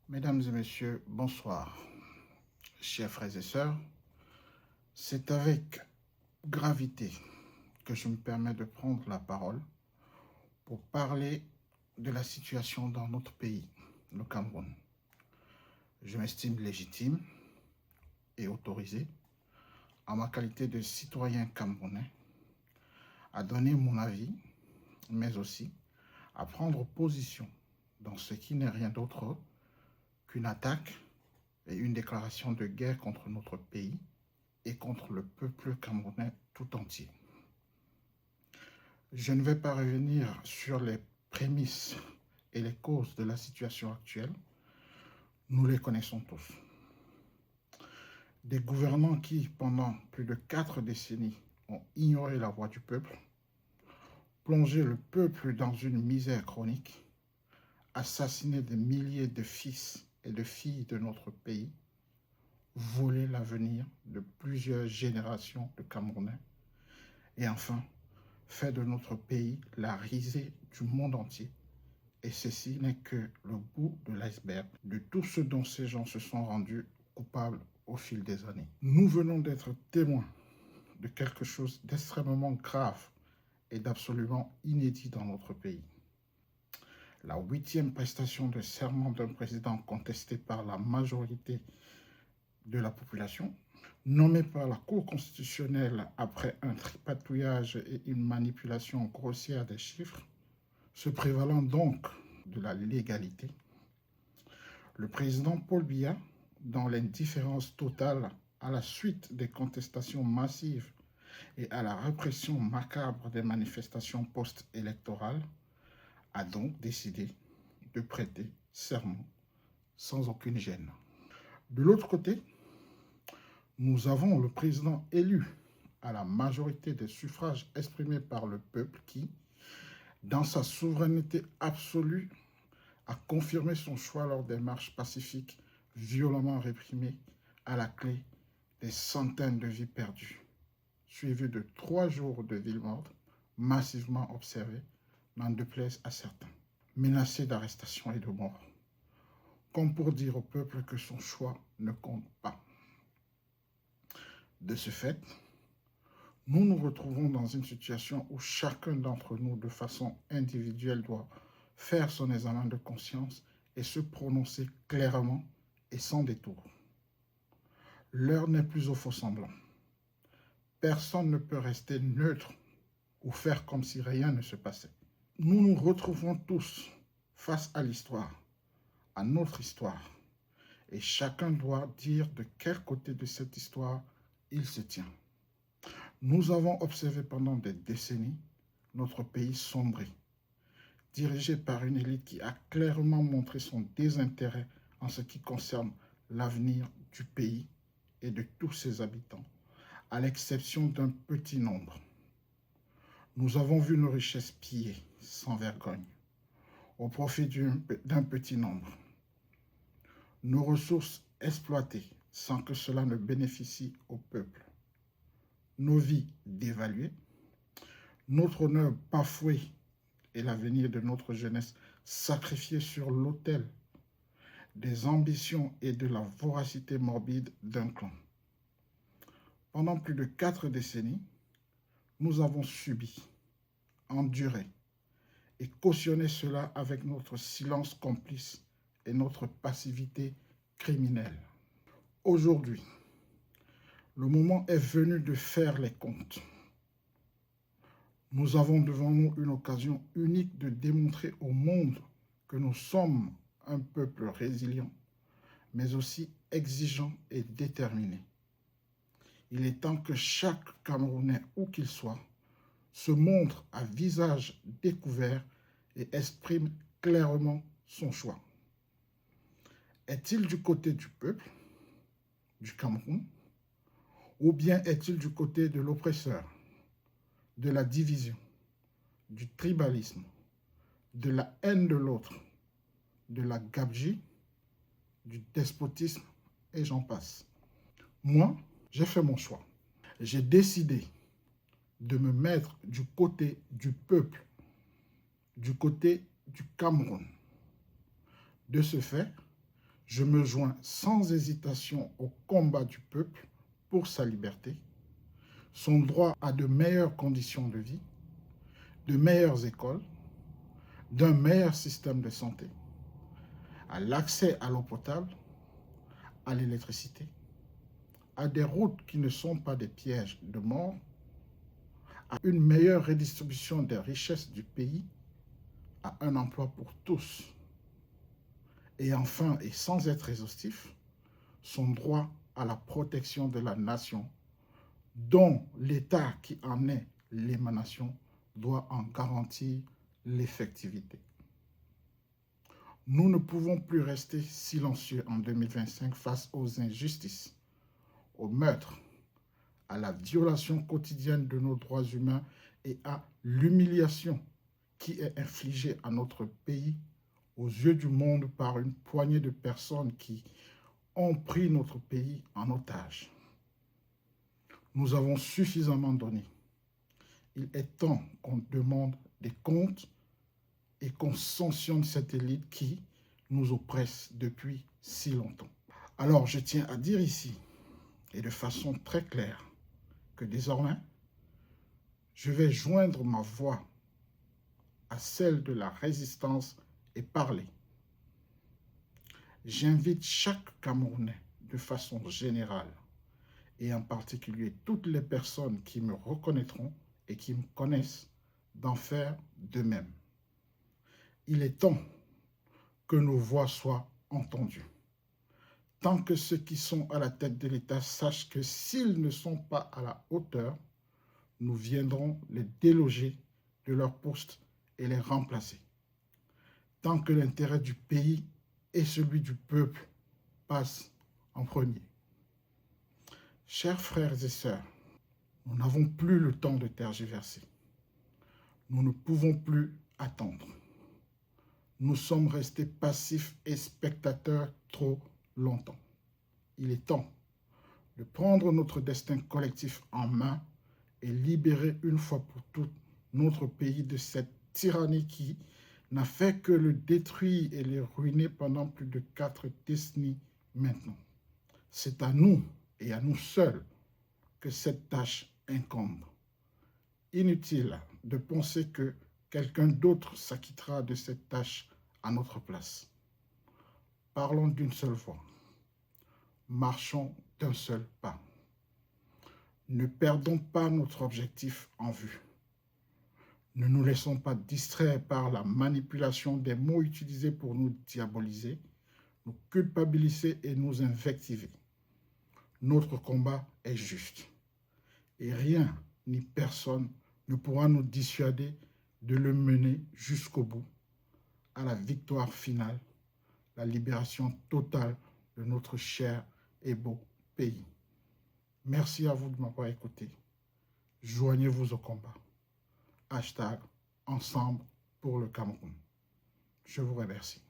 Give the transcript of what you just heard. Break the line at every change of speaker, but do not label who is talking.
Mesdames et messieurs, bonsoir. Chers frères et sœurs, c'est avec gravité que je me permets de prendre la parole pour parler de la situation dans notre pays, le Cameroun. Je m'estime légitime et autorisé, en ma qualité de citoyen camerounais, à donner mon avis, mais aussi à prendre position dans ce qui n'est rien d'autre qu'une attaque et une déclaration de guerre contre notre pays et contre le peuple camerounais tout entier. Je ne vais pas revenir sur les prémices et les causes de la situation actuelle. Nous les connaissons tous. Des gouvernants qui, pendant plus de 4 décennies, ont ignoré la voix du peuple, plongé le peuple dans une misère chronique, assassiné des milliers de fils et de filles de notre pays, volé l'avenir de plusieurs générations de Camerounais, et enfin, fait de notre pays la risée du monde entier. Et ceci n'est que le bout de l'iceberg de tout ce dont ces gens se sont rendus coupables au fil des années. Nous venons d'être témoins de quelque chose d'extrêmement grave et d'absolument inédit dans notre pays. La 8e prestation de serment d'un président contesté par la majorité de la population, nommé par la Cour constitutionnelle après un tripatouillage et une manipulation grossière des chiffres, se prévalant donc de la légalité, le président Paul Biya, dans l'indifférence totale à la suite des contestations massives et à la répression macabre des manifestations post-électorales, a donc décidé de prêter serment sans aucune gêne. De l'autre côté, nous avons le président élu à la majorité des suffrages exprimés par le peuple qui, dans sa souveraineté absolue, a confirmé son choix lors des marches pacifiques violemment réprimées, à la clé des centaines de vies perdues, suivies de 3 jours de ville morte massivement observées, n'en déplaise à certains, menacés d'arrestation et de mort, comme pour dire au peuple que son choix ne compte pas. De ce fait, nous nous retrouvons dans une situation où chacun d'entre nous, de façon individuelle, doit faire son examen de conscience et se prononcer clairement et sans détour. L'heure n'est plus au faux-semblant. Personne ne peut rester neutre ou faire comme si rien ne se passait. Nous nous retrouvons tous face à l'histoire, à notre histoire, et chacun doit dire de quel côté de cette histoire il se tient. Nous avons observé pendant des décennies notre pays sombrer, dirigé par une élite qui a clairement montré son désintérêt en ce qui concerne l'avenir du pays et de tous ses habitants, à l'exception d'un petit nombre. Nous avons vu nos richesses pillées sans vergogne, au profit d'un petit nombre. Nos ressources exploitées sans que cela ne bénéficie au peuple. Nos vies dévaluées, notre honneur bafoué et l'avenir de notre jeunesse sacrifié sur l'autel des ambitions et de la voracité morbide d'un clan. Pendant plus de 4 décennies, nous avons subi, enduré et cautionné cela avec notre silence complice et notre passivité criminelle. Aujourd'hui, le moment est venu de faire les comptes. Nous avons devant nous une occasion unique de démontrer au monde que nous sommes un peuple résilient, mais aussi exigeant et déterminé. Il est temps que chaque Camerounais, où qu'il soit, se montre à visage découvert et exprime clairement son choix. Est-il du côté du peuple, du Cameroun, ou bien est-il du côté de l'oppresseur, de la division, du tribalisme, de la haine de l'autre, de la gabegie, du despotisme, et j'en passe. Moi, j'ai fait mon choix. J'ai décidé de me mettre du côté du peuple, du côté du Cameroun. De ce fait, Je me joins sans hésitation au combat du peuple pour sa liberté, son droit à de meilleures conditions de vie, de meilleures écoles, d'un meilleur système de santé, à l'accès à l'eau potable, à l'électricité, à des routes qui ne sont pas des pièges de mort, à une meilleure redistribution des richesses du pays, à un emploi pour tous. Et enfin, et sans être exhaustif, son droit à la protection de la nation, dont l'État qui en est l'émanation doit en garantir l'effectivité. Nous ne pouvons plus rester silencieux en 2025 face aux injustices, aux meurtres, à la violation quotidienne de nos droits humains et à l'humiliation qui est infligée à notre pays aux yeux du monde par une poignée de personnes qui ont pris notre pays en otage. Nous avons suffisamment donné. Il est temps qu'on demande des comptes et qu'on sanctionne cette élite qui nous oppresse depuis si longtemps. Alors, je tiens à dire ici, et de façon très claire, que désormais, je vais joindre ma voix à celle de la résistance et parler. J'invite chaque Camerounais, de façon générale, et en particulier toutes les personnes qui me reconnaîtront et qui me connaissent, d'en faire de même. Il est temps que nos voix soient entendues. Tant que ceux qui sont à la tête de l'État sachent que s'ils ne sont pas à la hauteur, nous viendrons les déloger de leur poste et les remplacer. Tant que l'intérêt du pays et celui du peuple passent en premier. Chers frères et sœurs, nous n'avons plus le temps de tergiverser. Nous ne pouvons plus attendre. Nous sommes restés passifs et spectateurs trop longtemps. Il est temps de prendre notre destin collectif en main et libérer une fois pour toutes notre pays de cette tyrannie qui n'a fait que le détruire et le ruiner pendant plus de 4 décennies maintenant. C'est à nous et à nous seuls que cette tâche incombe. Inutile de penser que quelqu'un d'autre s'acquittera de cette tâche à notre place. Parlons d'une seule voix. Marchons d'un seul pas. Ne perdons pas notre objectif en vue. Ne nous laissons pas distraire par la manipulation des mots utilisés pour nous diaboliser, nous culpabiliser et nous invectiver. Notre combat est juste. Et rien ni personne ne pourra nous dissuader de le mener jusqu'au bout, à la victoire finale, la libération totale de notre cher et beau pays. Merci à vous de m'avoir écouté. Joignez-vous au combat. #Ensemble pour le Cameroun. Je vous remercie.